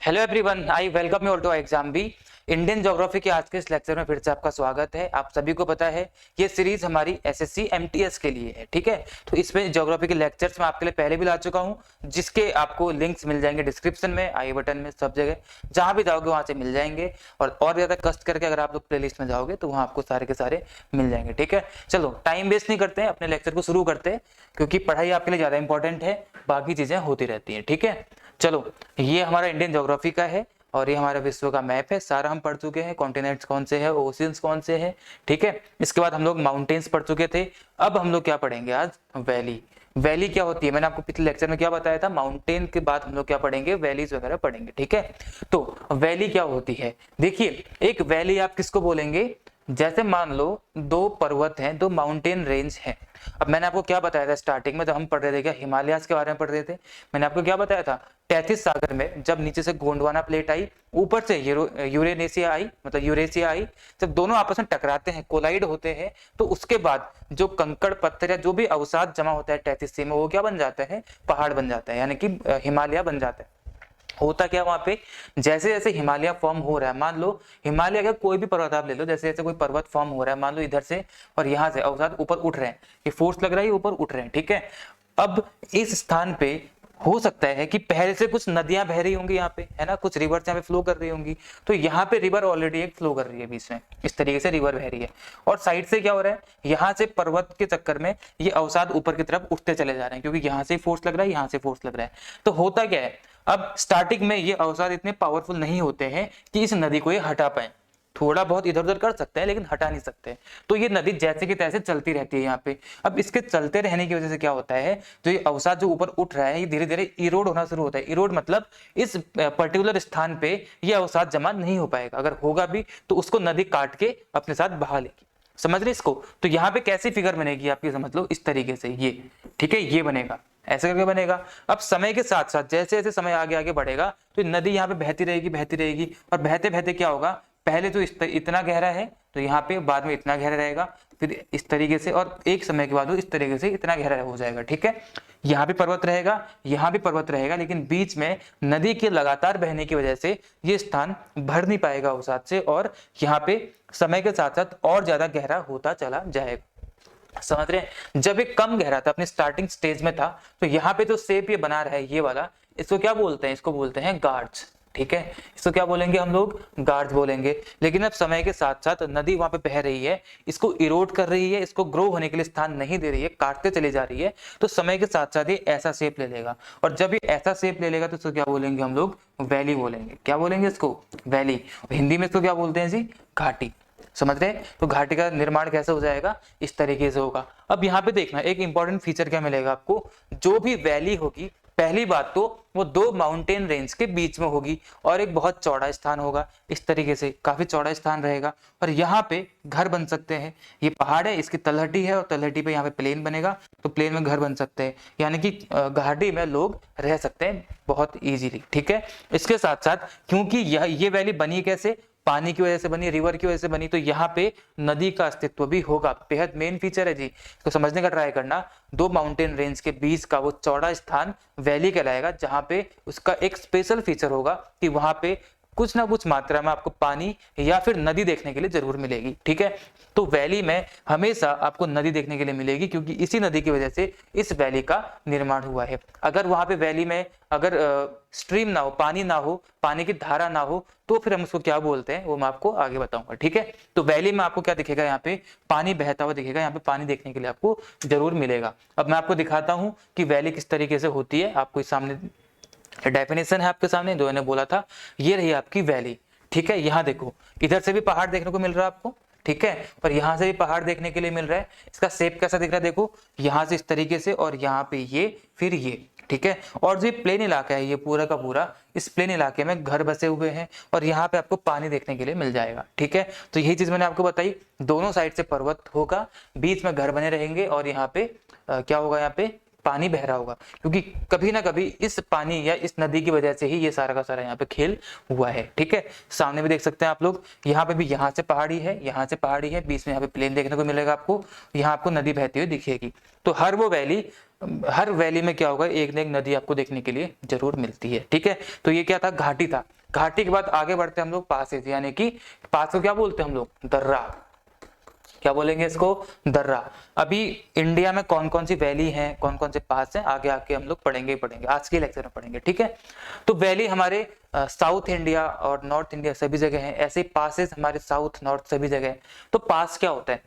Hello everyone, I welcome you all to exam B. Indian geography के आज के इस लेक्चर में फिर से आपका स्वागत है। आप सभी को पता है ये सीरीज हमारी एसएससी एमटीएस के लिए है, ठीक है। तो इसमें ज्योग्राफी के लेक्चर्स मैं आपके लिए पहले भी ला चुका हूं, जिसके आपको लिंक्स मिल जाएंगे डिस्क्रिप्शन में, आई बटन में, सब जगह जहां भी जाओगे वहां से मिल जाएंगे। और ज्यादा कष्ट करके अगर आप लोग प्लेलिस्ट में जाओगे तो वहां आपको सारे के सारे मिल जाएंगे, ठीक है। चलो टाइम वेस्ट नहीं करते हैं, अपने लेक्चर को शुरू करते हैं, क्योंकि पढ़ाई आपके लिए ज्यादा इंपॉर्टेंट है, बाकी चीजें होती रहती है, ठीक है। चलो, ये हमारा इंडियन ज्योग्राफी का है और ये हमारा विश्व का मैप है। सारा हम पढ़ चुके हैं, कॉन्टिनेंट्स कौन से हैं, ओशियंस कौन से हैं, ठीक है। इसके बाद हम लोग माउंटेन्स पढ़ चुके थे। अब हम लोग क्या पढ़ेंगे आज? वैली। वैली क्या होती है? मैंने आपको पिछले लेक्चर में क्या बताया था, माउंटेन के बाद हम लोग क्या पढ़ेंगे? वैलीज वगैरह पढ़ेंगे, ठीक है। तो वैली क्या होती है? देखिए, एक वैली आप किसको बोलेंगे? जैसे मान लो दो पर्वत हैं, दो माउंटेन रेंज हैं। अब मैंने आपको क्या बताया था स्टार्टिंग में जब हम पढ़ रहे थे, क्या हिमालयास के बारे में पढ़ रहे थे? मैंने आपको क्या बताया था? तैतीस सागर में जब नीचे से गोंडवाना प्लेट आई, ऊपर से यूरेनेशिया आई, मतलब यूरेशिया आई, जब दोनों आपस में टकराते हैं, कोलाइड होते हैं, तो उसके बाद जो कंकड़ पत्थर या जो भी अवसाद जमा होता है 33C में, वो क्या बन जाता है? पहाड़ बन जाता है, यानी कि हिमालय बन जाता है। होता क्या वहां पे, जैसे जैसे हिमालय फॉर्म हो रहा है, मान लो हिमालय का कोई भी पर्वत आप ले लो, जैसे जैसे कोई पर्वत फॉर्म हो रहा है, मान लो इधर से और यहाँ से अवसाद ऊपर उठ रहे हैं, ये फोर्स लग रहा है, ऊपर उठ रहे हैं, ठीक है। अब इस स्थान पे हो सकता है कि पहले से कुछ नदियां बह रही होंगी यहाँ पे, है ना, कुछ रिवर्स यहाँ पे फ्लो कर रही होंगी। तो यहाँ पे रिवर ऑलरेडी एक फ्लो कर रही है बीच में, इस तरीके से रिवर बह रही है। और साइड से क्या हो रहा है, यहाँ से पर्वत के चक्कर में ये अवसाद ऊपर की तरफ उठते चले जा रहे हैं, क्योंकि यहाँ से फोर्स लग रहा है, यहाँ से फोर्स लग रहा है। तो होता क्या है, अब स्टार्टिंग में ये अवसाद इतने पावरफुल नहीं होते हैं कि इस नदी को ये हटा पाए। थोड़ा बहुत इधर उधर कर सकते हैं लेकिन हटा नहीं सकते। तो ये नदी जैसे कि तैसे चलती रहती है यहाँ पे। अब इसके चलते रहने की वजह से क्या होता है, जो ये अवसाद जो ऊपर उठ रहा है, ये धीरे धीरे इरोड होना शुरू होता है। इरोड मतलब इस पर्टिकुलर स्थान पे ये अवसाद जमा नहीं हो पाएगा, अगर होगा भी तो उसको नदी काट के अपने साथ बहा लेगी। समझ रहे इसको? तो यहाँ पे कैसी फिगर बनेगी आपकी, समझ लो इस तरीके से, ये ठीक है, ये बनेगा, ऐसे करके बनेगा। अब समय के साथ साथ जैसे जैसे समय आगे आगे बढ़ेगा तो नदी यहाँ पे बहती रहेगी, बहती रहेगी, और बहते बहते क्या होगा, पहले तो इतना गहरा है तो यहाँ पे बाद में इतना गहरा रहेगा, फिर इस तरीके से, और एक समय के बाद वो इस तरीके से इतना गहरा हो जाएगा, ठीक है। यहाँ भी पर्वत रहेगा, यहाँ भी पर्वत रहेगा, लेकिन बीच में नदी के लगातार बहने की वजह से ये स्थान भर नहीं पाएगा अवसाद से, और यहाँ पे समय के साथ साथ और ज्यादा गहरा होता चला जाएगा। समझ रहे हैं? जब ये कम गहरा था, अपने स्टार्टिंग स्टेज में था, तो यहाँ पे जो शेप ये बना रहा है ये वाला, इसको क्या बोलते हैं? इसको बोलते हैं गार्ड्स, ठीक है। इसको क्या बोलेंगे हम लोग? गार्ड्स बोलेंगे। लेकिन अब समय के साथ साथ नदी वहां पे बह रही है, इसको इरोड कर रही है, इसको ग्रो होने के लिए स्थान नहीं दे रही है, काटते चली जा रही है, तो समय के साथ साथ ये ऐसा शेप ले लेगा। और जब ये ऐसा शेप ले लेगा तो इसको क्या बोलेंगे हम लोग? वैली बोलेंगे। क्या बोलेंगे इसको? वैली। हिंदी में इसको क्या बोलते हैं जी? घाटी। समझ रहे हैं? तो घाटी का निर्माण कैसे हो जाएगा? इस तरीके से होगा। अब यहाँ पे देखना, एक इंपॉर्टेंट फीचर क्या मिलेगा आपको, जो भी वैली होगी, पहली बात तो वो दो माउंटेन रेंज के बीच में होगी, और एक बहुत चौड़ा स्थान होगा, इस तरीके से काफी चौड़ा स्थान रहेगा, और यहाँ पे घर बन सकते हैं। ये पहाड़ है, इसकी तलहटी है, और तलहटी पे यहाँ पे प्लेन बनेगा, तो प्लेन में घर बन सकते हैं, यानी कि घाटी में लोग रह सकते हैं बहुत इजीली, ठीक है। इसके साथ साथ क्योंकि ये वैली बनी कैसे, पानी की वजह से बनी, रिवर की वजह से बनी, तो यहाँ पे नदी का अस्तित्व भी होगा। बेहद मेन फीचर है जी, इसको समझने का ट्राई करना। दो माउंटेन रेंज के बीच का वो चौड़ा स्थान वैली कहलाएगा, जहां पे उसका एक स्पेशल फीचर होगा कि वहां पे कुछ ना कुछ मात्रा में आपको पानी या फिर नदी देखने के लिए जरूर मिलेगी, ठीक है। तो वैली में हमेशा आपको नदी देखने के लिए मिलेगी, क्योंकि इसी नदी की वजह से इस वैली का निर्माण हुआ है। अगर वहां पे वैली में अगर स्ट्रीम ना हो, पानी ना हो, पानी की धारा ना हो, तो फिर हम उसको क्या बोलते हैं वो मैं आपको आगे बताऊंगा, ठीक है। तो वैली में आपको क्या दिखेगा? यहाँ पे पानी बहता हुआ दिखेगा, यहाँ पे पानी देखने के लिए आपको जरूर मिलेगा। अब मैं आपको दिखाता हूँ कि वैली किस तरीके से होती है। आपको इस सामने डेफिनेशन है आपके सामने, जो मैंने बोला था, ये रही आपकी वैली, ठीक है। यहाँ देखो, इधर से भी पहाड़ देखने को मिल रहा है आपको, ठीक है, और यहाँ से भी पहाड़ देखने के लिए मिल रहा है। इसका शेप कैसा दिख रहा है देखो, यहाँ से इस तरीके से, और यहाँ पे ये, फिर ये, ठीक है। और जो प्लेन इलाका है ये पूरा का पूरा, इस प्लेन इलाके में घर बसे हुए हैं, और यहाँ पे आपको पानी देखने के लिए मिल जाएगा, ठीक है। तो यही चीज मैंने आपको बताई, दोनों साइड से पर्वत होगा, बीच में घर बने रहेंगे, और यहाँ पे क्या होगा, यहाँ पे पानी बह रहा होगा, क्योंकि कभी ना कभी इस पानी या इस नदी की वजह से ही ये सारा का सारा यहाँ पे खेल हुआ है, ठीक है। सामने भी देख सकते हैं आप लोग, यहाँ पे भी, यहाँ से पहाड़ी है, यहाँ से पहाड़ी है, बीच में यहाँ पे प्लेन देखने को मिलेगा आपको, यहाँ आपको नदी बहती हुई दिखेगी। तो हर वैली में क्या होगा, एक न एक नदी आपको देखने के लिए जरूर मिलती है, ठीक है। तो ये क्या था? घाटी था। घाटी के बाद आगे बढ़ते हैं हम लोग पासेज, यानी कि पास को क्या बोलते हैं हम लोग, दर्रा। क्या बोलेंगे इसको, दर्रा। अभी इंडिया में कौन कौन सी वैली हैं, कौन कौन से पास हैं, आगे आके हम लोग पढ़ेंगे आज के लेक्चर में पढ़ेंगे, ठीक है। तो वैली हमारे साउथ इंडिया और नॉर्थ इंडिया सभी जगह है, ऐसे ही पासेस हमारे साउथ नॉर्थ सभी जगह है। तो पास क्या होता है,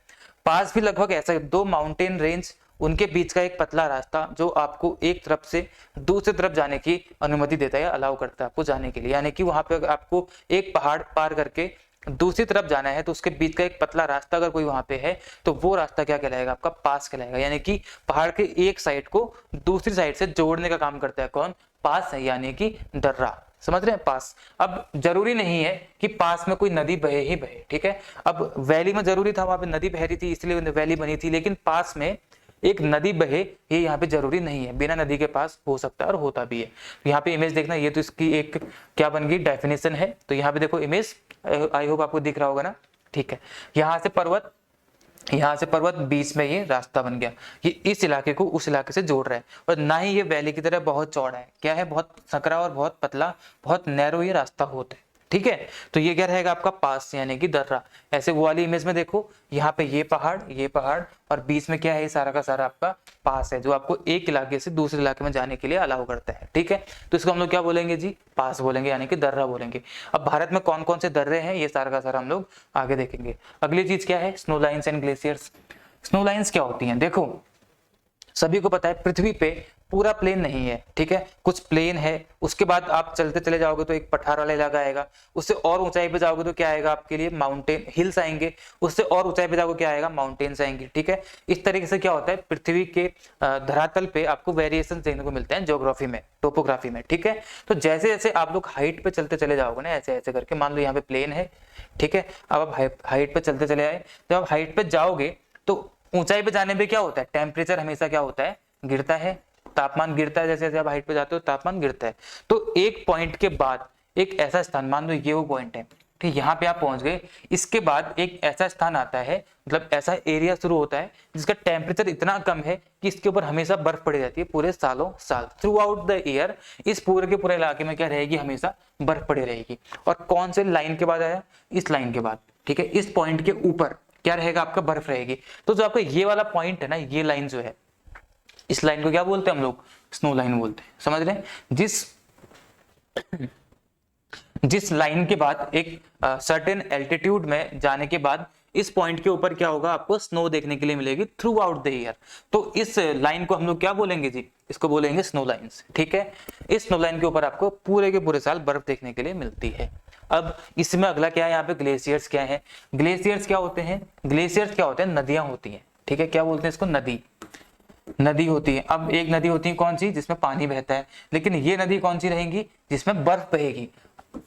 पास भी लगभग ऐसा, दो माउंटेन रेंज, उनके बीच का एक पतला रास्ता जो आपको एक तरफ से दूसरी तरफ जाने की अनुमति देता है, अलाउ करता है आपको जाने के लिए। यानी कि वहां पे आपको एक पहाड़ पार करके दूसरी तरफ जाना है तो उसके बीच का एक पतला रास्ता अगर कोई वहां पे है तो वो रास्ता क्या कहलाएगा, आपका पास कहलाएगा। यानी कि पहाड़ के एक साइड को दूसरी साइड से जोड़ने का काम करता है कौन, पास है, यानी कि दर्रा। समझ रहे हैं, पास। अब जरूरी नहीं है कि पास में कोई नदी बहे ही बहे, ठीक है। अब वैली में जरूरी था, वहां पे नदी बह रही थी इसलिए वैली बनी थी, लेकिन पास में एक नदी बहे ये यहाँ पे जरूरी नहीं है, बिना नदी के पास हो सकता है और होता भी है। यहाँ पे इमेज देखना, ये तो इसकी एक क्या बन गई, डेफिनेशन है। तो यहाँ पे देखो इमेज, आई होप आपको दिख रहा होगा ना, ठीक है। यहाँ से पर्वत बीच में ये रास्ता बन गया, ये इस इलाके को उस इलाके से जोड़ रहा है, और ना ही ये वैली की तरह बहुत चौड़ा है, क्या है, बहुत सकरा और बहुत पतला, बहुत नैरो ये रास्ता होता है, ठीक है। तो ये क्या रहेगा आपका पास, यानी कि दर्रा। ऐसे वो वाली इमेज में देखो, यहाँ पे ये पहाड़ और बीच में क्या है, सारा का सारा आपका पास है, जो आपको एक इलाके से दूसरे इलाके में जाने के लिए अलाउ करता है, ठीक है। तो इसको हम लोग क्या बोलेंगे जी, पास बोलेंगे, यानी कि दर्रा बोलेंगे। अब भारत में कौन कौन से दर्रे हैं, ये सारा का सारा हम लोग आगे देखेंगे। अगली चीज क्या है, snow lines and glaciers. Snow lines क्या होती हैं, देखो सभी को पता है पृथ्वी पे पूरा प्लेन नहीं है, ठीक है, कुछ प्लेन है, उसके बाद आप चलते चले जाओगे तो एक पठार वाला इलाका आएगा, उससे और ऊंचाई पे जाओगे तो क्या आएगा आपके लिए, माउंटेन हिल्स आएंगे, उससे और ऊंचाई पे जाओगे क्या आएगा, माउंटेन्स आएंगे, ठीक है। इस तरीके से क्या होता है, पृथ्वी के धरातल पे आपको वेरिएशन देखने को मिलते हैं ज्योग्राफी में, टोपोग्राफी में, ठीक है। तो जैसे जैसे आप लोग हाइट पे चलते चले जाओगे ना, ऐसे ऐसे करके, मान लो यहाँ पे प्लेन है, ठीक है, अब आप हाइट पे चलते चले आए, जब आप हाइट पे जाओगे तो ऊंचाई पे जाने पे क्या होता है, टेम्परेचर हमेशा क्या होता है, गिरता है, तापमान गिरता है, जैसे जैसे आप हाइट पे जाते हो तापमान गिरता है। तो एक पॉइंट के बाद एक ऐसा स्थान, मान लो ये वो पॉइंट है, ठीक, यहाँ पे आप पहुंच गए, इसके बाद एक ऐसा स्थान आता है, मतलब ऐसा एरिया शुरू होता है जिसका टेम्परेचर इतना कम है कि इसके ऊपर हमेशा बर्फ पड़ी रहती है, पूरे सालों साल, थ्रू आउट द ईयर, इस पूरे के पूरे इलाके में क्या रहेगी, हमेशा बर्फ पड़ी रहेगी। और कौन से लाइन के बाद आया, इस लाइन के बाद, ठीक है, इस पॉइंट के ऊपर क्या रहेगा, आपका बर्फ रहेगी। तो जो आपका ये वाला पॉइंट है ना, ये लाइन जो है, इस लाइन को क्या बोलते हैं हम लोग, स्नो लाइन बोलते हैं। समझ रहे हैं, जिस लाइन के बाद एक सर्टेन एल्टीट्यूड में जाने के बाद इस पॉइंट के ऊपर क्या होगा, आपको स्नो देखने के लिए मिलेगी थ्रू आउट द ईयर। तो इस लाइन को हम लोग क्या बोलेंगे जी, इसको बोलेंगे स्नो लाइन्स, ठीक है। इस स्नो लाइन के ऊपर आपको पूरे के पूरे साल बर्फ देखने के लिए मिलती है। अब इसमें अगला क्या है, यहाँ पे ग्लेशियर्स क्या है, ग्लेशियर्स क्या होते हैं, ग्लेशियर्स क्या होते हैं, नदियां होती हैं, ठीक है। क्या बोलते हैं इसको, नदी होती है। अब एक नदी होती है कौन सी, जिसमें पानी बहता है, लेकिन ये नदी कौन सी रहेगी, जिसमें बर्फ बहेगी।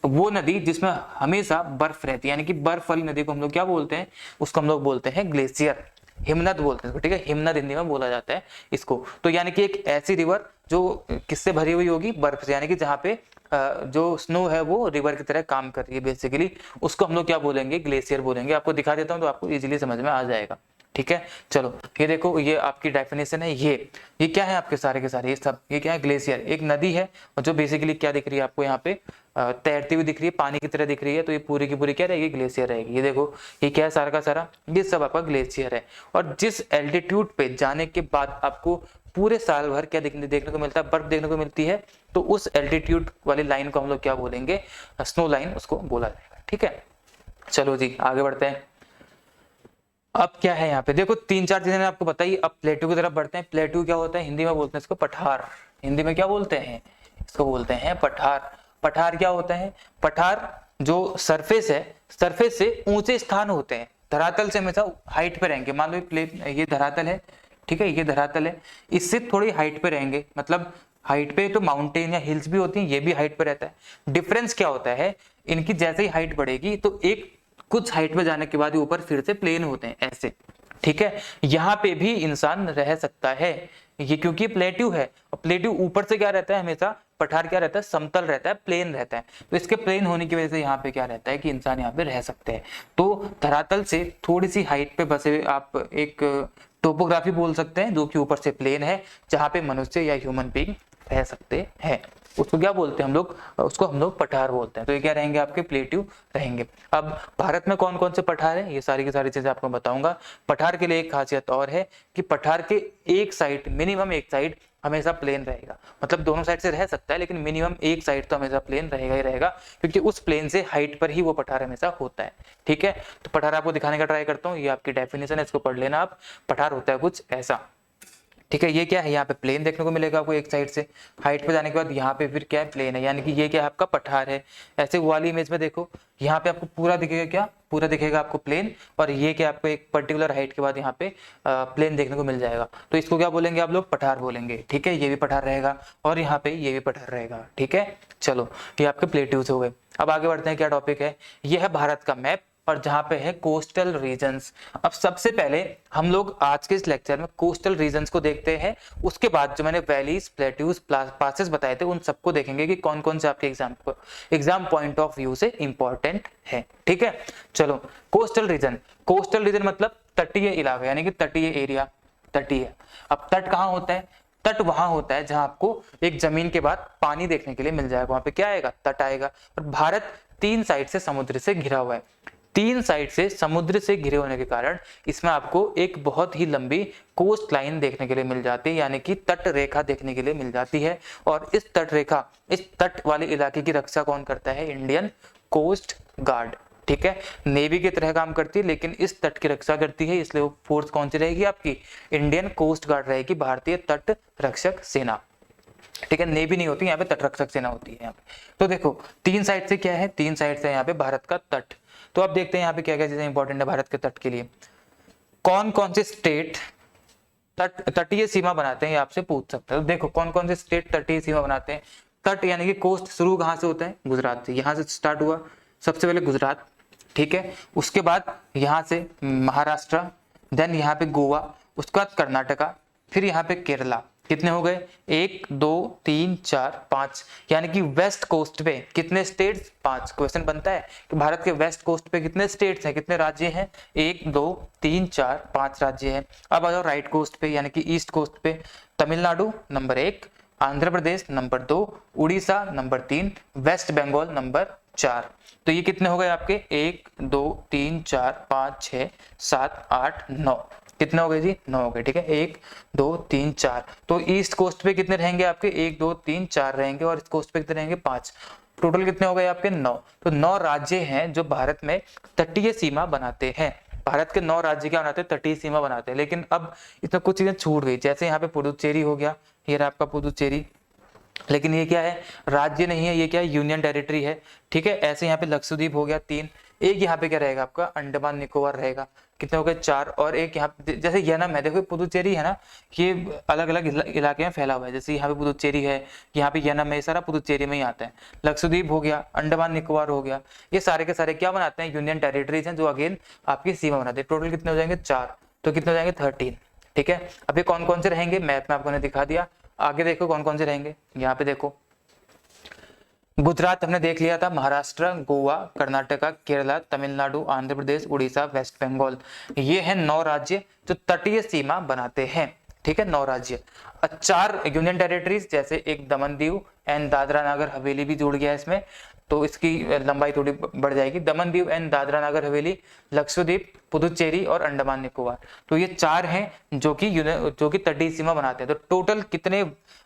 वो नदी जिसमें हमेशा बर्फ रहती है, यानी कि बर्फ वाली नदी को हम लोग क्या बोलते हैं, उसको हम लोग बोलते हैं ग्लेशियर, हिमनद बोलते हैं, ठीक है, हिमनद हिंदी में बोला जाता है इसको। तो यानी कि एक ऐसी रिवर जो किससे भरी हुई होगी, बर्फ से, यानी कि जहाँ पे जो स्नो है वो रिवर की तरह काम कर रही है बेसिकली, उसको हम लोग क्या बोलेंगे, ग्लेशियर बोलेंगे। आपको दिखा देता हूँ तो आपको इजीली समझ में आ जाएगा, ठीक है। चलो ये देखो, ये आपकी डेफिनेशन है, ये क्या है आपके सारे के सारे, ये सब ये क्या है, ग्लेशियर, एक नदी है, और जो बेसिकली क्या दिख रही है आपको यहाँ पे, तैरती हुई दिख रही है, पानी की तरह दिख रही है, तो ये पूरी की पूरी क्या रहेगी, ग्लेशियर रहेगी। ये देखो ये क्या है, सारा का सारा ये सब आपका ग्लेशियर है। और जिस एल्टीट्यूड पे जाने के बाद आपको पूरे साल भर क्या देखने को मिलता है, बर्फ देखने को मिलती है, तो उस एल्टीट्यूड वाली लाइन को हम लोग क्या बोलेंगे, स्नो लाइन उसको बोला जाएगा, ठीक है। चलो जी आगे बढ़ते हैं। अब क्या है यहाँ पे, देखो तीन चार चीजें आपको बताइए। अब प्लेटू की तरफ बढ़ते हैं। प्लेटू क्या होता है, हिंदी में बोलते हैं इसको पठार, हिंदी में क्या बोलते हैं, इसको बोलते हैं पठार। पठार क्या होता है, पठार जो सरफेस है, सरफेस से ऊंचे स्थान होते हैं, धरातल से हमेशा हाइट पे रहेंगे। मान लो ये धरातल है, ठीक है, ये धरातल है, इससे थोड़ी हाइट पे रहेंगे, मतलब हाइट पे तो माउंटेन या हिल्स भी होती हैं, ये भी हाइट पे रहता है। डिफरेंस क्या होता है, इनकी जैसे ही हाइट बढ़ेगी तो एक कुछ हाइट पे जाने के बाद ऊपर फिर से प्लेन होते हैं ऐसे, ठीक है। यहाँ पे भी इंसान रह सकता है, ये क्योंकि प्लेट्यू है, और प्लेट्यू ऊपर से क्या रहता है, हमेशा पठार क्या रहता है, समतल रहता है, प्लेन रहता है। तो इसके प्लेन होने की वजह से यहाँ पे क्या रहता है कि इंसान यहाँ पे रह सकते हैं। तो धरातल से थोड़ी सी हाइट पे बसे आप एक टोपोग्राफी बोल सकते हैं, जो कि ऊपर से प्लेन है, जहाँ पे मनुष्य या ह्यूमन बीइंग रह सकते हैं। उसको क्या बोलते हैं हम लोग, उसको हम लोग पठार बोलते हैं। तो ये क्या रहेंगे आपके प्लेट्यू रहेंगे। अब भारत में कौन कौन से पठार है, ये सारी की सारी चीजें आपको बताऊंगा। पठार के लिए एक खासियत और है कि पठार के एक साइड, मिनिमम एक साइड हमेशा प्लेन रहेगा, मतलब दोनों साइड से रह सकता है लेकिन मिनिमम एक साइड तो हमेशा प्लेन रहेगा ही रहेगा, क्योंकि उस प्लेन से हाइट पर ही वो पठार हमेशा होता है। ठीक है, तो पठार आपको दिखाने का ट्राई करता हूँ, ये आपकी डेफिनेशन है, इसको पढ़ लेना आप। पठार होता है कुछ ऐसा। ठीक है, ये क्या है, यहाँ पे प्लेन देखने को मिलेगा आपको एक साइड से, हाइट पे जाने के बाद यहाँ पे फिर क्या है, प्लेन है, यानी कि ये क्या है आपका पठार है। ऐसे वाली इमेज में देखो, यहाँ पे आपको पूरा दिखेगा, क्या पूरा दिखेगा आपको प्लेन, और ये क्या आपको एक पर्टिकुलर हाइट के बाद यहाँ पे प्लेन देखने को मिल जाएगा। तो इसको क्या बोलेंगे आप लोग, पठार बोलेंगे। ठीक है, ये भी पठार रहेगा और यहाँ पे ये भी पठार रहेगा। ठीक है, चलो ये आपके प्लेट्यूज हो गए। अब आगे बढ़ते हैं, क्या टॉपिक है, ये है भारत का मैप और जहां पे है कोस्टल रीजन्स। अब सबसे पहले हम लोग आज के इस लेक्चर में कोस्टल रीजन्स को देखते हैं, उसके बाद जो मैंने वैलीज, प्लेट्यूज, पासेस बताए थे उन सबको देखेंगे कि कौन कौन से आपके एग्जाम पॉइंट ऑफ व्यू से इंपॉर्टेंट है। ठीक है, चलो कोस्टल रीजन। कोस्टल रीजन मतलब तटीय इलाका, यानी कि तटीय एरिया, तटीय। अब तट कहाँ होता है, तट वहां होता है जहां आपको एक जमीन के बाद पानी देखने के लिए मिल जाएगा, वहां पे क्या आएगा, तट आएगा। और भारत 3 साइड से समुद्र से घिरा हुआ है, 3 साइड से समुद्र से घिरे होने के कारण इसमें आपको एक बहुत ही लंबी कोस्ट लाइन देखने के लिए मिल जाती है, यानी कि तट रेखा देखने के लिए मिल जाती है। और इस तट रेखा, इस तट वाले इलाके की रक्षा कौन करता है, इंडियन कोस्ट गार्ड। ठीक है, नेवी की तरह काम करती है लेकिन इस तट की रक्षा करती है, इसलिए वो फोर्स कौन सी रहेगी आपकी, इंडियन कोस्ट गार्ड रहेगी, भारतीय तट रक्षक सेना। ठीक है, नेवी नहीं होती यहाँ पे, तट रक्षक सेना होती है यहाँ पे। तो देखो 3 साइड से क्या है, 3 साइड से यहाँ पे भारत का तट। तो अब देखते हैं यहाँ पे क्या क्या चीजें इंपॉर्टेंट है भारत के तट के लिए। कौन कौन से स्टेट तटीय सीमा बनाते हैं, ये आपसे पूछ सकते हैं। तो देखो कौन कौन से स्टेट तटीय सीमा बनाते हैं। तट यानी कि कोस्ट शुरू कहाँ से होता है, गुजरात से, यहाँ से स्टार्ट हुआ सबसे पहले गुजरात। ठीक है, उसके बाद यहाँ से महाराष्ट्र, देन यहाँ पे गोवा, उसके बाद कर्नाटका, फिर यहाँ पे केरला। कितने हो गए, 1 2 3 4 5, यानी कि वेस्ट कोस्ट पे कितने स्टेट्स, 5। क्वेश्चन बनता है कि भारत के वेस्ट कोस्ट पे कितने स्टेट्स हैं, कितने राज्य हैं, 1 2 3 4 5 राज्य हैं। अब आ जाओ राइट कोस्ट पे, यानी कि ईस्ट कोस्ट पे, Tamil Nadu number 1, Andhra Pradesh number 2, Orissa number 3, west Bengal number 4। तो ये कितने हो गए आपके, 1 2 3 4 5 6 7 8 9, कितने हो गए जी, 9 हो गए। ठीक है, 1 2 3 4। तो ईस्ट कोस्ट पे कितने रहेंगे आपके, 1 2 3 4 रहेंगे, और इस कोस्ट पे कितने रहेंगे, 5। टोटल कितने हो गए आपके, 9। तो 9 राज्य हैं जो भारत में तटीय सीमा बनाते हैं। भारत के 9 राज्य क्या बनाते हैं, तटीय सीमा बनाते हैं। लेकिन अब इसमें कुछ चीजें छूट गई, जैसे यहाँ पे पुडुचेरी हो गया, ये रहा आपका पुडुचेरी, लेकिन ये क्या है, राज्य नहीं है, ये क्या है, यूनियन टेरिटरी है। ठीक है, ऐसे यहाँ पे लक्षद्वीप हो गया 3, एक यहाँ पे क्या रहेगा आपका, अंडमान निकोबार रहेगा, कितने हो गए, 4। और एक यहाँ जैसे यनम है, देखो पुदुचेरी है ना, ये अलग अलग इलाके में फैला हुआ है, जैसे यहाँ पे पुदुचेरी है, यहाँ पे यनम है, सारा पुदुचेरी में ही आता है। लक्षद्वीप हो गया, अंडमान निकोबार हो गया, ये सारे के सारे क्या बनाते हैं, यूनियन टेरिटरीज हैं, जो अगेन आपकी सीमा बनाते हैं। टोटल कितने हो जाएंगे, 4, तो कितने हो जाएंगे, 13। ठीक है, अभी कौन कौन से रहेंगे, मैप में आपको ने दिखा दिया। आगे देखो कौन कौन से रहेंगे, यहाँ पे देखो गुजरात हमने देख लिया था, महाराष्ट्र, गोवा, कर्नाटका, केरला, तमिलनाडु, आंध्र प्रदेश, उड़ीसा, वेस्ट बंगाल, ये हैं 9 राज्य जो तटीय सीमा बनाते हैं। ठीक है, 9 राज्य। 4 यूनियन टेरिटरीज, जैसे एक दमन दीव एंड दादरा नगर हवेली भी जुड़ गया है इसमें, तो इसकी लंबाई थोड़ी बढ़ जाएगी। दमन दीव एंड दादरा नगर हवेली, लक्षद्वीप, पुदुचेरी और अंडमान निकोबार, तो ये 4 हैं जो कि तटीय सीमा बनाते हैं। तो टोटल कितने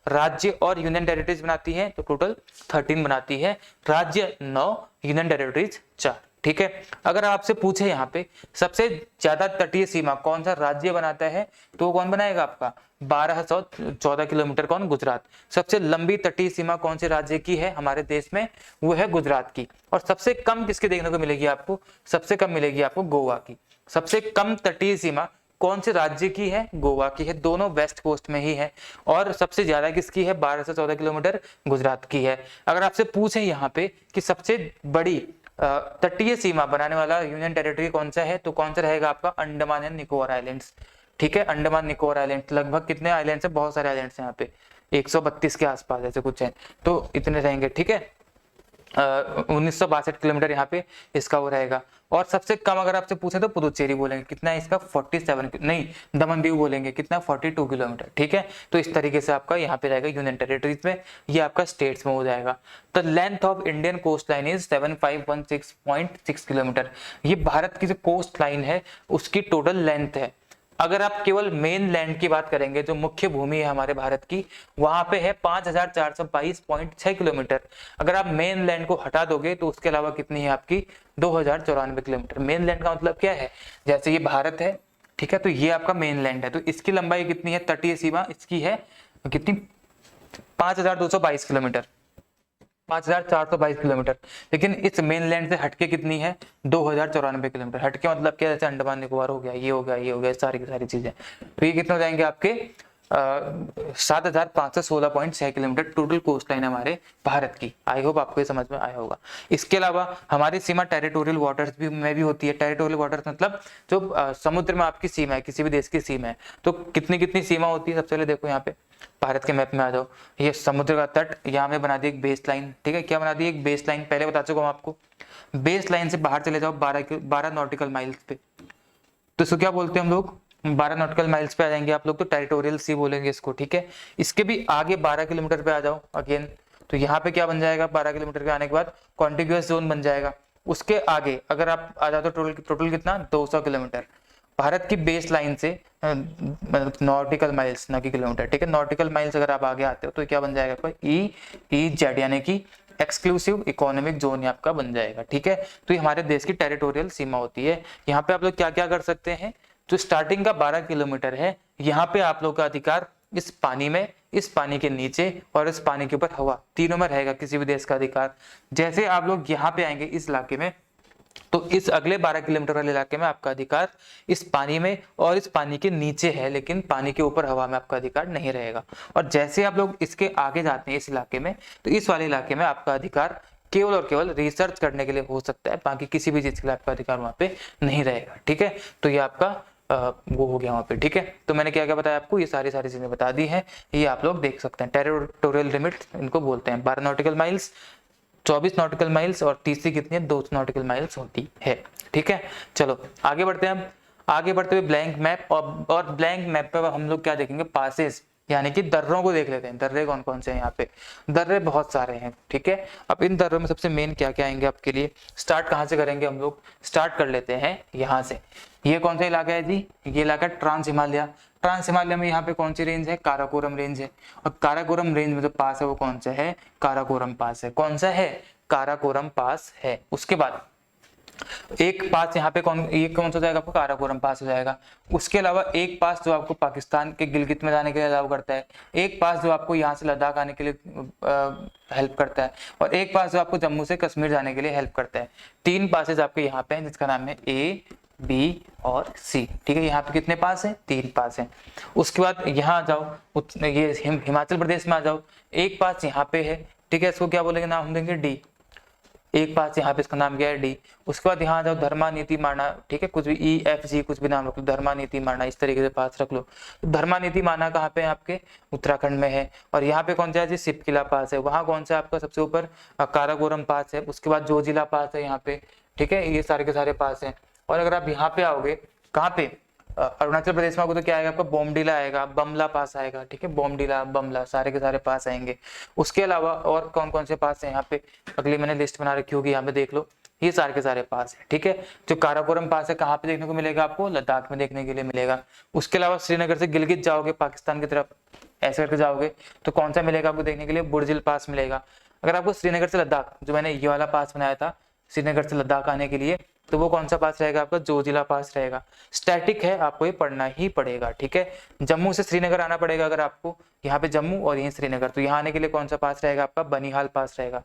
राज्य और यूनियन टेरिटरीज बनाती है, तो टोटल 13 बनाती है, राज्य 9, यूनियन टेरिटरीज 4। ठीक है, अगर आपसे पूछे यहाँ पे सबसे ज्यादा तटीय सीमा कौन सा राज्य बनाता है, तो कौन बनाएगा आपका, 1214 किलोमीटर, कौन, गुजरात। सबसे लंबी तटीय सीमा कौन से राज्य की है हमारे देश में, वो है गुजरात की। और सबसे कम किसके देखने को मिलेगी आपको, सबसे कम मिलेगी आपको गोवा की। सबसे कम तटीय सीमा कौन से राज्य की है, गोवा की है, दोनों वेस्ट कोस्ट में ही है। और सबसे ज्यादा किसकी है, 12 से 14 किलोमीटर गुजरात की है। अगर आपसे पूछे यहाँ पे कि सबसे बड़ी तटीय सीमा बनाने वाला यूनियन टेरिटरी कौन सा है, तो कौन सा रहेगा आपका, अंडमान एंड निकोबार आइलैंड्स। ठीक है, अंडमान निकोबार आइलैंड, लगभग कितने आइलैंड्स है, बहुत सारे आइलैंड्स हैं यहाँ पे, 132 के आसपास ऐसे कुछ है, तो इतने रहेंगे। ठीक है, 1962 किलोमीटर यहाँ पे इसका वो रहेगा। और सबसे कम अगर आपसे पूछे तो पुदुचेरी बोलेंगे, कितना है इसका 47, नहीं दमन दीव बोलेंगे कितना 42 किलोमीटर। ठीक है, तो इस तरीके से आपका यहाँ पे रहेगा यूनियन टेरिटरीज में, ये आपका स्टेट्स में हो जाएगा। The length of Indian coast line is 7516.6 kilometre. ये भारत की जो कोस्ट लाइन है उसकी टोटल लेंथ है। अगर आप केवल मेन लैंड की बात करेंगे, जो मुख्य भूमि है हमारे भारत की, वहां पे है 5422.6 किलोमीटर। अगर आप मेन लैंड को हटा दोगे तो उसके अलावा कितनी है आपकी 2094 किलोमीटर। मेन लैंड का मतलब क्या है, जैसे ये भारत है, ठीक है, तो ये आपका मेन लैंड है, तो इसकी लंबाई कितनी है, तटीय सीमा इसकी है कितनी 5222 किलोमीटर, 5422 किलोमीटर। लेकिन इस मेनलैंड से हटके कितनी है 2094 किलोमीटर। हटके मतलब क्या, जैसे अंडमान निकोबार हो गया, ये हो गया, ये हो गया, सारी की सारी चीजें, तो ये कितने हो जाएंगे आपके 7516.6 किलोमीटर टोटल कोस्ट लाइन हमारे भारत की। आई होप आपको ये समझ में आया होगा। इसके अलावा हमारी सीमा टेरिटोरियल वाटर्स भी में भी होती है। टेरिटोरियल वाटर्स मतलब जो समुद्र में आपकी सीमा है, किसी भी देश की सीमा है, तो कितनी कितनी सीमा होती है। सबसे पहले देखो यहाँ पे भारत के मैप में आ जाओ, ये समुद्र का तट, यहाँ में बना दी एक बेस लाइन। ठीक है, क्या बना दी, एक बेस लाइन। पहले बता चुका हूँ आपको, बेस लाइन से बाहर चले जाओ 12 नॉटिकल माइल्स पे, तो इसको क्या बोलते हैं हम लोग, 12 नॉटिकल माइल्स पे आ जाएंगे आप लोग, तो टेरिटोरियल सी बोलेंगे इसको। ठीक है, इसके भी आगे 12 किलोमीटर पे आ जाओ अगेन, तो यहाँ पे क्या बन जाएगा, 12 किलोमीटर के आने के बाद कॉन्टिग्यूअस जोन बन जाएगा। उसके आगे अगर आप आ जाओ तो टोटल कितना 200 किलोमीटर भारत की बेस लाइन से, नॉटिकल माइल्स ना कि किलोमीटर। ठीक है, नॉटिकल माइल्स अगर आप आगे आते हो तो क्या बन जाएगा आपका EEZ, यानी कि एक्सक्लूसिव इकोनॉमिक जोन आपका बन जाएगा। ठीक है, तो ये हमारे देश की टेरिटोरियल सीमा होती है। यहाँ पे आप लोग क्या क्या कर सकते हैं, जो स्टार्टिंग का 12 किलोमीटर है, यहाँ पे आप लोग का अधिकार इस पानी में, इस पानी के नीचे और इस पानी के ऊपर हवा, तीनों में रहेगा किसी भी देश का अधिकार। जैसे आप लोग यहाँ पे आएंगे इस इलाके में, तो इस अगले 12 किलोमीटर वाले इलाके में आपका अधिकार इस पानी में और इस पानी के नीचे है, लेकिन पानी के ऊपर हवा में आपका अधिकार नहीं रहेगा। और जैसे आप लोग इसके आगे जाते हैं इस इलाके में, तो इस वाले इलाके में आपका अधिकार केवल और केवल रिसर्च करने के लिए हो सकता है, बाकी किसी भी चीज के लिए आपका अधिकार वहां पे नहीं रहेगा। ठीक है, तो ये आपका वो हो गया वहां पे। ठीक है, तो मैंने क्या क्या बताया आपको, ये सारी चीजें बता दी हैं, ये आप लोग देख सकते हैं। टेरिटोरियल लिमिट इनको बोलते हैं, 12 नॉटिकल माइल्स, 24 नॉटिकल माइल्स, और तीसरी कितनी है 2 नॉटिकल माइल्स होती है। ठीक है, चलो आगे बढ़ते हैं। आगे बढ़ते हुए ब्लैंक मैप, और ब्लैंक मैप पे हम लोग क्या देखेंगे, पासेस, यानी कि दर्रों को देख लेते हैं। दर्रे कौन कौन से हैं यहाँ पे, दर्रे बहुत सारे हैं। ठीक है, अब इन दर्रों में सबसे मेन क्या क्या आएंगे आपके लिए, स्टार्ट कहाँ से करेंगे हम लोग, स्टार्ट कर लेते हैं यहाँ से। ये कौन सा इलाका है जी, ये इलाका ट्रांस हिमालय। ट्रांस हिमालय में यहाँ पे कौन सी रेंज है, काराकोरम रेंज है, और काराकोरम रेंज में जो पास है वो कौन सा है, काराकोरम पास है। कौन सा है, काराकोरम पास है। उसके बाद एक पास यहाँ पे ये कौन सा जाएगा आपको, काराकोरम पास हो जाएगा। उसके अलावा एक पास जो आपको पाकिस्तान के गिलगित में जाने के लिए अलाउ करता है, एक पास जो आपको यहाँ से लद्दाख आने के लिए हेल्प करता है, और एक पास जो आपको जम्मू से कश्मीर जाने के लिए हेल्प करता है। 3 पासेज आपके यहाँ पे हैं, जिसका नाम है A, B और C। ठीक है, यहाँ पे कितने पास हैं, 3 पास हैं। उसके बाद यहाँ आ जाओ, ये हिमाचल प्रदेश में आ जाओ, एक पास यहाँ पे है। ठीक है, इसको क्या बोलेंगे, नाम देंगे D, एक पास यहाँ पे इसका नाम क्या है D। उसके बाद यहाँ जाओ धर्मा नीति माना। ठीक है, कुछ भी EFG कुछ भी नाम रख लो, धर्मा नीति माना इस तरीके से पास रख लो। तो धर्मा नीति माना कहाँ पे है, आपके उत्तराखंड में है। और यहाँ पे कौन सा है जी, सिपकिला पास है। वहाँ कौन सा है आपका सबसे ऊपर, काराकोरम पास है। उसके बाद जोजिला पास है यहाँ पे। ठीक है, ये सारे के सारे पास है। और अगर आप यहाँ पे आओगे, कहाँ पे, अरुणाचल प्रदेश में तो क्या आएगा आपका, बोमडीला आएगा, बमला पास आएगा। ठीक है, बोमडीला, बमला, सारे के सारे पास आएंगे। उसके अलावा और कौन कौन से पास है यहाँ पे, अगली मैंने लिस्ट बना रखी होगी, यहाँ पे देख लो, ये सारे के सारे पास है। ठीक है, जो काराकोरम पास है कहाँ पे देखने को मिलेगा आपको, लद्दाख में देखने के लिए मिलेगा। उसके अलावा श्रीनगर से गिलगित जाओगे पाकिस्तान की तरफ, ऐसे करके जाओगे तो कौन सा मिलेगा आपको देखने के लिए, बुर्जिल पास मिलेगा। अगर आपको श्रीनगर से लद्दाख, जो मैंने ये वाला पास बनाया था श्रीनगर से लद्दाख आने के लिए, तो वो कौन सा पास रहेगा आपका, जोजिला पास रहेगा। स्टैटिक है, आपको ये पढ़ना ही पड़ेगा। ठीक है, जम्मू से श्रीनगर आना पड़ेगा अगर आपको, यहाँ पे जम्मू और यहीं श्रीनगर, तो यहाँ आने के लिए कौन सा पास रहेगा आपका, बनिहाल पास रहेगा।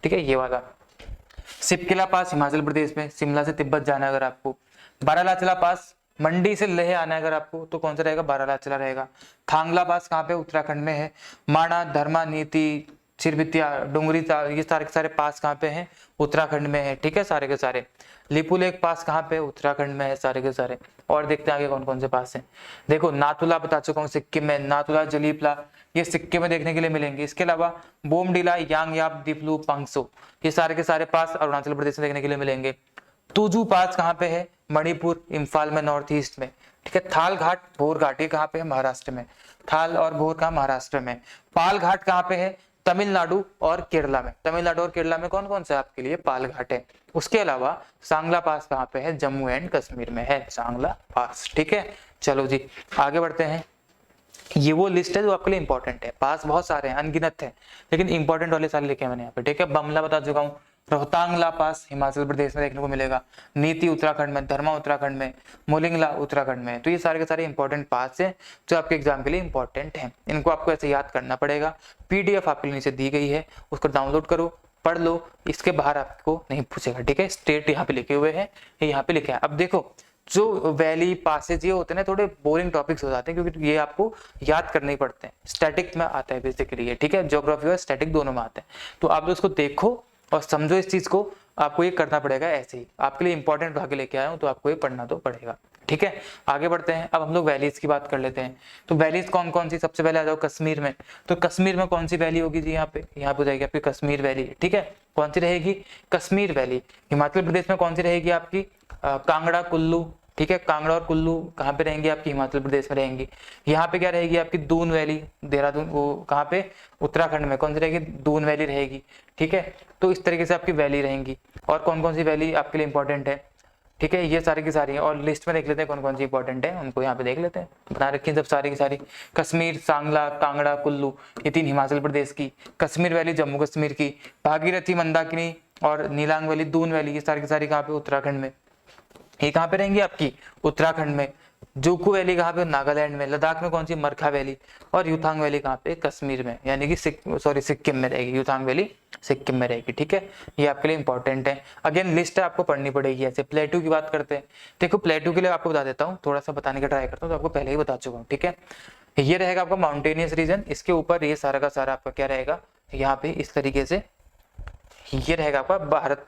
ठीक है, ये वाला। सिपकिला पास हिमाचल प्रदेश में, शिमला से तिब्बत जाना है अगर आपको। बारालाचला पास मंडी से लेह आना है अगर आपको, तो कौन सा रहेगा, बारालाचला रहेगा। थांगला पास कहाँ पे, उत्तराखंड में है। माणा, धर्मा नीति, चिरबितिया, डुंगरी, ये सारे के सारे पास कहाँ पे हैं, उत्तराखंड में है। ठीक है, सारे के सारे। लिपुलेख पास कहाँ पे, उत्तराखंड में है, सारे के सारे। और देखते हैं आगे कौन कौन से पास हैं। देखो नाथुला बता चुका हूँ, सिक्किम में, नाथुला, जलीपला, ये सिक्किम में देखने के लिए मिलेंगे। इसके अलावा बोमडिला, यांगयाप, दीपलू, पंगसो, ये सारे के सारे पास अरुणाचल प्रदेश में देखने के लिए मिलेंगे। तुजू पास कहाँ पे है? मणिपुर, इम्फाल में, नॉर्थ ईस्ट में, ठीक है। थाल घाट, भोर घाट, ये कहाँ पे है? महाराष्ट्र में। थाल और भोर कहाँ? महाराष्ट्र में। पाल घाट कहाँ पे है? तमिलनाडु और केरला में। तमिलनाडु और केरला में कौन कौन से आपके लिए पाल घाट है। उसके अलावा सांगला पास कहाँ पे है? जम्मू एंड कश्मीर में है सांगला पास, ठीक है। चलो जी आगे बढ़ते हैं। ये वो लिस्ट है जो आपके लिए इंपॉर्टेंट है। पास बहुत सारे हैं, अनगिनत है, लेकिन इंपॉर्टेंट वाले सारे लिखे हैं मैंने यहाँ पे, ठीक है। बमला बता चुका हूँ। रोहतांगला पास हिमाचल प्रदेश में देखने को मिलेगा। नीति उत्तराखंड में, धर्मा उत्तराखंड में, मोलिंगला उत्तराखंड में। तो ये सारे के सारे इंपॉर्टेंट पास है जो आपके एग्जाम के लिए इंपॉर्टेंट है। इनको आपको ऐसे याद करना पड़ेगा। पीडीएफ आपके लिए नीचे दी गई है, उसको डाउनलोड करो, पढ़ लो। इसके बाहर आपको नहीं पूछेगा, ठीक है। स्टेट यहाँ पे लिखे हुए हैं, यहाँ पे लिखा है। अब देखो जो वैली पासेज ये होते हैं ना, थोड़े बोरिंग टॉपिक्स हो जाते हैं क्योंकि ये आपको याद करने ही पड़ते हैं। स्टैटिक में आता है बेसिकली ये, ठीक है। ज्योग्राफी और स्टैटिक दोनों में आता है। तो आप उसको देखो और समझो इस चीज को। आपको ये करना पड़ेगा ऐसे ही। आपके लिए इंपॉर्टेंट भाग लेके आया हूँ तो आपको ये पढ़ना तो पड़ेगा, ठीक है। आगे बढ़ते हैं। अब हम लोग वैलीज की बात कर लेते हैं। तो वैलीज कौन कौन सी? सबसे पहले आ जाओ कश्मीर में। तो कश्मीर में कौन सी वैली होगी जी? यहाँ पे हो जाएगी आपकी कश्मीर वैली, ठीक है। कौन सी रहेगी? कश्मीर वैली। हिमाचल प्रदेश में कौन सी रहेगी आपकी? कांगड़ा, कुल्लू, ठीक है। कांगड़ा और कुल्लू कहाँ पे रहेंगी आपकी? हिमाचल प्रदेश में रहेंगी। यहाँ पे क्या रहेगी आपकी? दून वैली, देहरादून, वो कहाँ पे? उत्तराखंड में। कौन सी रहेगी? दून वैली रहेगी, ठीक है। तो इस तरीके से आपकी वैली रहेंगी। और कौन कौन सी वैली आपके लिए इंपॉर्टेंट है, ठीक है। ये सारी की सारी है और लिस्ट में देख लेते हैं कौन कौन सी इंपॉर्टेंट है, उनको यहाँ पे देख लेते हैं। बना रखी है सब सारी की सारी। कश्मीर, सांगला, कांगड़ा, कुल्लू, ये 3 हिमाचल प्रदेश की। कश्मीर वैली जम्मू कश्मीर की। भागीरथी, मंदाकिनी और नीलांग वैली, दून वैली, ये सारी की सारी कहाँ पे? उत्तराखंड में। ये कहाँ पे रहेंगी आपकी? उत्तराखंड में। जोकू वैली कहाँ पे? नागालैंड में। लद्दाख में कौन सी? मरखा वैली। और युथांग वैली कहाँ पे? कश्मीर में, यानी कि सिक्किम में रहेगी। युथांग वैली सिक्किम में रहेगी, ठीक है। ये आपके लिए इंपॉर्टेंट है। अगेन लिस्ट आपको पढ़नी पड़ेगी ऐसे। प्लेटू की बात करते हैं। देखो प्लेटू के लिए आपको बता देता हूँ, थोड़ा सा बताने का ट्राई करता हूँ, तो आपको पहले ही बता चुका हूँ, ठीक है। ये रहेगा आपका माउंटेनियस रीजन। इसके ऊपर ये सारा का सारा आपका क्या रहेगा? यहाँ पे इस तरीके से ये रहेगा आपका भारत,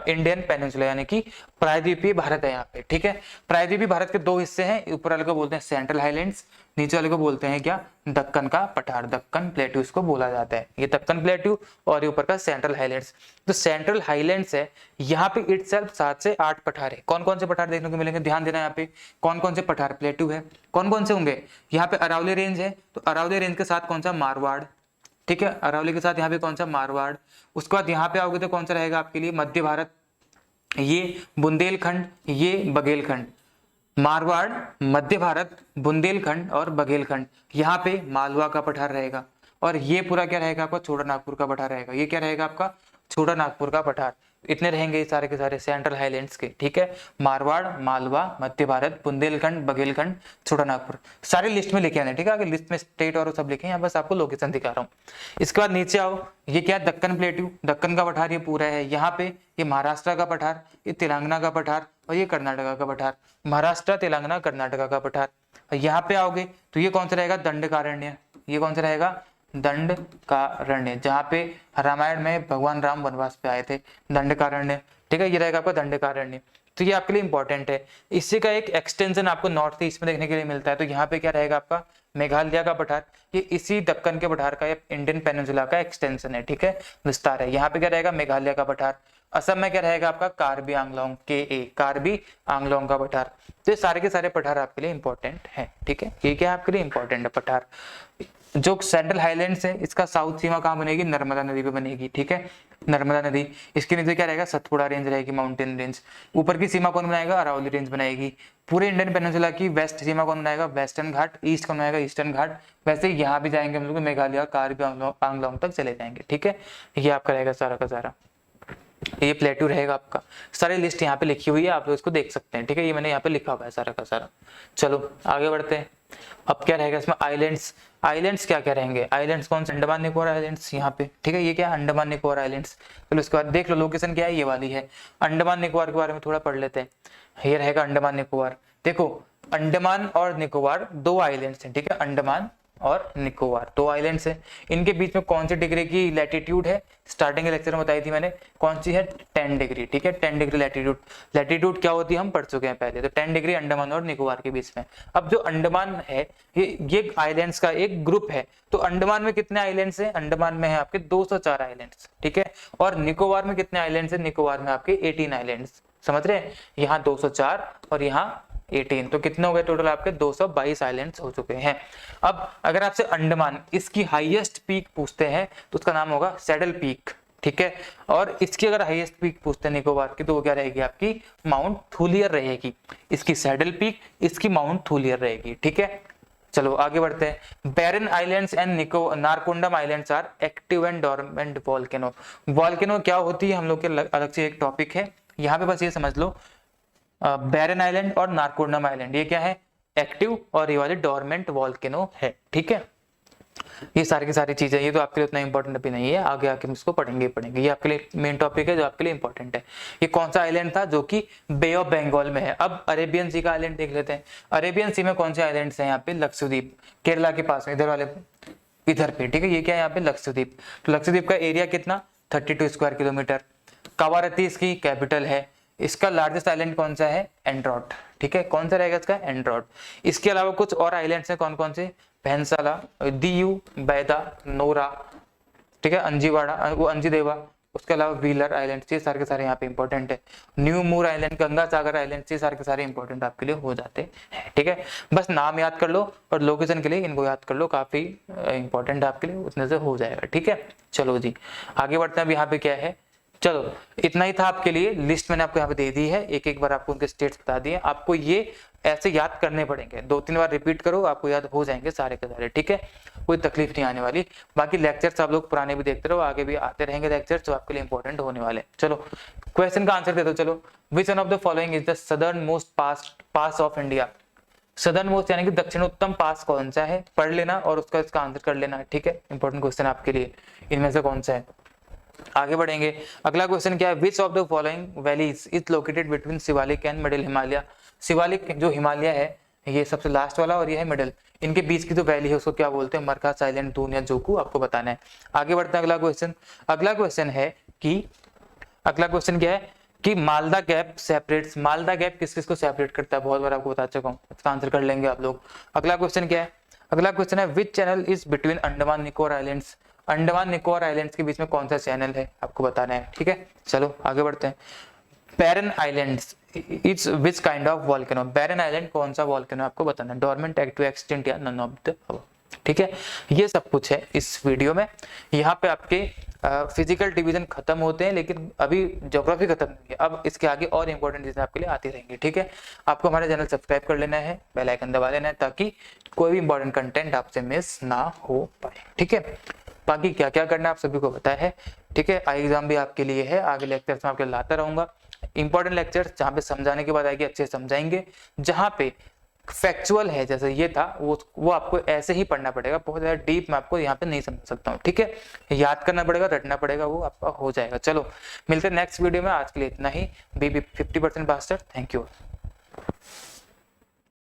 इंडियन पेनिनसुला, यानी कि प्रायद्वीपीय भारत है यहाँ पे, ठीक है। प्रायद्वीपीय भारत के 2 हिस्से हैं। ऊपर वाले को बोलते हैं सेंट्रल हाईलैंड्स, नीचे वाले को बोलते हैं क्या? दक्कन का पठार, दक्कन प्लेट्यू इसको बोला जाता है। ये दक्कन प्लेट्यू और ये ऊपर का सेंट्रल हाईलैंड्स। तो सेंट्रल हाईलैंड्स है, यहाँ पे इटसेल्फ 7 से 8 पठार है। कौन कौन से पठार देखने को मिलेंगे? ध्यान देना, यहाँ पे कौन कौन से पठार प्लेट्यू है, कौन कौन से होंगे? यहाँ पे अरावली रेंज है, तो अरावली रेंज के साथ कौन सा? मारवाड़, ठीक है। अरावली के साथ यहाँ पे कौन सा? मारवाड़। उसके बाद यहाँ पे आओगे तो कौन सा रहेगा आपके लिए? मध्य भारत, ये बुंदेलखंड, ये बघेलखंड। मारवाड़, मध्य भारत, बुंदेलखंड और बघेलखंड। यहाँ पे मालवा का पठार रहेगा। और ये पूरा क्या रहेगा आपका? छोटा नागपुर का पठार रहेगा। ये क्या रहेगा आपका? छोटा नागपुर का पठार। इतने रहेंगे ये सारे के सारे सेंट्रल हाईलैंड्स के, ठीक है। मारवाड़, मालवा, मध्य भारत, बुंदेलखंड, बघेलखंड, छोटा नागपुर, सारे लिस्ट में लिखे हैं, ठीक है। आगे लिस्ट में स्टेट और सब लिखे हैं, बस आपको लोकेशन दिखा रहा हूँ। इसके बाद नीचे आओ, ये क्या? दक्कन प्लेट्यू, दक्कन का पठार ये पूरा है। यहाँ पे ये महाराष्ट्र का पठार, ये तेलंगाना का पठार और ये कर्नाटका का पठार। महाराष्ट्र, तेलंगाना, कर्नाटका का पठार। और यहाँ पे आओगे तो ये कौन सा रहेगा? दंडकारण्य। ये कौन सा रहेगा? दंडकारण्य, जहाँ पे रामायण में भगवान राम वनवास पे आए थे, दंडकारण्य, ठीक है। ये रहेगा आपका दंडकारण्य। तो ये आपके लिए इंपॉर्टेंट है। इसी का एक एक्सटेंशन आपको नॉर्थ ईस्ट में देखने के लिए मिलता है। तो यहाँ पे क्या रहेगा आपका? मेघालय का पठार। ये इसी दक्कन के पठार का, इंडियन पेनिनसुला का एक्सटेंशन है, ठीक है, विस्तार है। यहाँ पे क्या रहेगा? मेघालय का पठार। असम में क्या रहेगा आपका? कार्बी आंगलोंग, कार्बी आंगलोंग का पठार। तो ये सारे के सारे पठार आपके लिए इंपॉर्टेंट है, ठीक है। ये क्या आपके लिए इंपॉर्टेंट है पठार। जो सेंट्रल हाईलैंड्स है, इसका साउथ सीमा कहाँ बनेगी? नर्मदा नदी पे बनेगी, ठीक है। नर्मदा नदी। इसके नीचे क्या रहेगा? सतपुड़ा रेंज रहेगी, माउंटेन रेंज। ऊपर की सीमा कौन बनाएगा? अरावली रेंज बनाएगी। पूरे इंडियन पेनिनसुला की वेस्ट सीमा कौन बनाएगा? वेस्टर्न घाट। ईस्ट कौन बनाएगा? ईस्टर्न घाट। वैसे यहाँ भी जाएंगे हम लोग मेघालय और कार्बी आंगलोंग तक चले जाएंगे, ठीक है। ये आपका रहेगा सारा का सारा। ये प्लेट्यू रहेगा आपका। सारी लिस्ट यहाँ पे लिखी हुई है, आप लोग इसको देख सकते हैं, ठीक है। ये मैंने यहाँ पे लिखा हुआ है सारा का सारा। चलो आगे बढ़ते हैं। अब क्या रहेगा इसमें? आइलैंड्स। आइलैंड्स क्या क्या रहेंगे? आइलैंड्स कौन से? अंडमान निकोबार आइलैंड्स, यहाँ पे, ठीक है। ये क्या? अंडमान निकोबार आइलैंड्स। चलो उसके बाद देख लो लोकेशन क्या है, ये वाली है। अंडमान निकोबार के बारे में थोड़ा पढ़ लेते हैं। ये रहेगा अंडमान निकोबार। देखो अंडमान और निकोबार 2 आइलैंड्स हैं, ठीक है। अंडमान और निकोबार, 2 आइलैंड्स है। इनके बीच में कौन सी डिग्री की लैटिट्यूड है, स्टार्टिंग के लेक्चर में बताई थी मैंने, कौन सी है, 10 डिग्री, ठीक है, 10 डिग्री लैटिट्यूड। लैटिट्यूड क्या होती है हम पढ़ चुके हैं पहले, तो 10 डिग्री अंडमान और निकोबार के बीच में। अब जो अंडमान है ये आइलैंड्स का एक ग्रुप है, तो अंडमान में कितने आइलैंड्स हैं, अंडमान में है आपके 204 आइलैंड्स, ठीक है, और निकोबार में कितने आइलैंड्स हैं, निकोबार में आपके 18 आइलैंड्स, समझ रहे हैं, यहाँ 204 और यहाँ 18, तो कितने हो गए टोटल आपके 222 आइलैंड्स हो चुके हैं। अब अगर आपसे अंडमान इसकी हाईएस्ट पीक पूछते हैं तो उसका नाम होगा सैडल पीक, ठीक है, और इसकी अगर हाईएस्ट पीक पूछते हैं निकोबार की तो वो क्या रहेगी आपकी माउंट थूलियर रहेगी। इसकी सैडल पीक, इसकी माउंट थूलियर रहेगी, ठीक है। चलो आगे बढ़ते हैं। Barren islands and Narcondam islands are active and dormant volcano. Volcano क्या होती है हम लोग के अलग से एक टॉपिक है, यहाँ पे बस ये समझ लो बैरन आइलैंड और नारकोंडम आइलैंड ये क्या है, एक्टिव, और ये वाले डोरमेंट वोल्केनो है, ठीक है। ये सारी की सारी चीजें, ये तो आपके लिए उतना इंपॉर्टेंट अभी नहीं है, आगे आके हम इसको पढ़ेंगे, ये आपके लिए मेन टॉपिक है जो आपके लिए इंपॉर्टेंट है। ये कौन सा आइलैंड था, जो कि बे ऑफ बंगाल में है। अब अरेबियन सी का आइलैंड देख लेते हैं। अरेबियन सी में कौन से आइलैंड्स हैं यहाँ पे, लक्षद्वीप, केरला के पास में, इधर वाले इधर पे, ठीक है, ये क्या है यहाँ पे लक्षद्वीप। तो लक्षद्वीप का एरिया कितना, 32 स्क्वायर किलोमीटर। कावारती इसकी कैपिटल है। इसका लार्जेस्ट आइलैंड कौन सा है, एंड्रॉट, ठीक है, कौन सा रहेगा इसका, एंड्रॉट। इसके अलावा कुछ और आइलैंड्स हैं, कौन कौन से, भैंसाला, दीयू, बैदा, नोरा, ठीक है, अंजीवाड़ा, वो अंजीदेवा, उसके अलावा व्हीलर आइलैंड, ये सारे के सारे यहाँ पे इंपॉर्टेंट है। न्यू मूर आइलैंड, गंगा सागर आइलैंड, ये सारे के सारे इंपॉर्टेंट आपके लिए हो जाते हैं, ठीक है। बस नाम याद कर लो और लोकेशन के लिए इनको याद कर लो, काफी इंपॉर्टेंट आपके लिए उतने से हो जाएगा, ठीक है। चलो जी आगे बढ़ते हैं। अब यहाँ पे क्या है, चलो इतना ही था आपके लिए, लिस्ट मैंने आपको यहाँ पे दे दी है, एक एक बार आपको उनके स्टेट्स बता दिए। आपको ये ऐसे याद करने पड़ेंगे, 2-3 बार रिपीट करो, आपको याद हो जाएंगे सारे के सारे, ठीक है, कोई तकलीफ नहीं आने वाली। बाकी लेक्चर्स आप लोग पुराने भी देखते रहो, आगे भी आते रहेंगे लेक्चर्स, जो आपके लिए इंपॉर्टेंट होने वाले। चलो क्वेश्चन का आंसर दे दो। चलो, which one of the following is the southern most pass of India. Southern most यानी कि दक्षिणोत्तम पास कौन सा है, पढ़ लेना और उसका इसका आंसर कर लेना, ठीक है, इंपॉर्टेंट क्वेश्चन आपके लिए, इनमें से कौन सा है। आगे बढ़ेंगे। अगला क्वेश्चन क्या है, which of the following valleys is located between Shivalik and middle Himalaya. Shivalik जो हिमालय है, ये सबसे लास्ट वाला, और ये है मिडिल, इनके बीच की जो वैली है उसको क्या बोलते हैं, मरखा, साइलेंट, दून या जोकू, आपको बताना है। आगे बढ़ते हैं। अगला क्वेश्चन है कि अगला क्वेश्चन क्या है कि Malda gap separates, Malda gap किस किस को सेपरेट करता है, बहुत बार आपको बता चुका हूँ, इसका आंसर कर लेंगे आप लोग। अगला क्वेश्चन क्या है, अगला क्वेश्चन है which channel is between Andaman Nicobar islands. Andaman Nicobar islands के बीच में कौन सा चैनल है, आपको बताना है, ठीक है। चलो आगे बढ़ते हैं। Barren islands it's which kind of volcano. Barren island कौन सा वोल्केनो आपको बताना है, डोरमेंट, एक्टिव, एक्सटिंक्ट या नन ऑफ द अबव, ठीक है। ये सब कुछ है इस वीडियो में। यहाँ पे आपके फिजिकल डिवीजन खत्म होते हैं, लेकिन अभी ज्योग्राफी खत्म नहीं है, अब इसके आगे और इंपॉर्टेंट चीजें आपके लिए आती रहेंगी, ठीक है। आपको हमारा चैनल सब्सक्राइब कर लेना है, बेल आइकन दबा लेना है, ताकि कोई भी इंपॉर्टेंट कंटेंट आपसे मिस ना हो पाए, ठीक है। बाकी क्या क्या करना है आप सभी को पता है, ठीक है। आई एग्जाम भी आपके लिए है, आगे लेक्चर्स में आपके लाता रहूंगा इंपॉर्टेंट लेक्चर्स, जहाँ पे समझाने के बाद आएगी अच्छे समझाएंगे, जहाँ पे फैक्चुअल है जैसे ये था वो आपको ऐसे ही पढ़ना पड़ेगा, बहुत ज्यादा डीप मैं आपको यहाँ पे नहीं समझा सकता हूँ, ठीक है। याद करना पड़ेगा, रटना पड़ेगा, वो आपका हो जाएगा। चलो मिलते हैं नेक्स्ट वीडियो में, आज के लिए इतना ही। Be 50% faster. Thank you.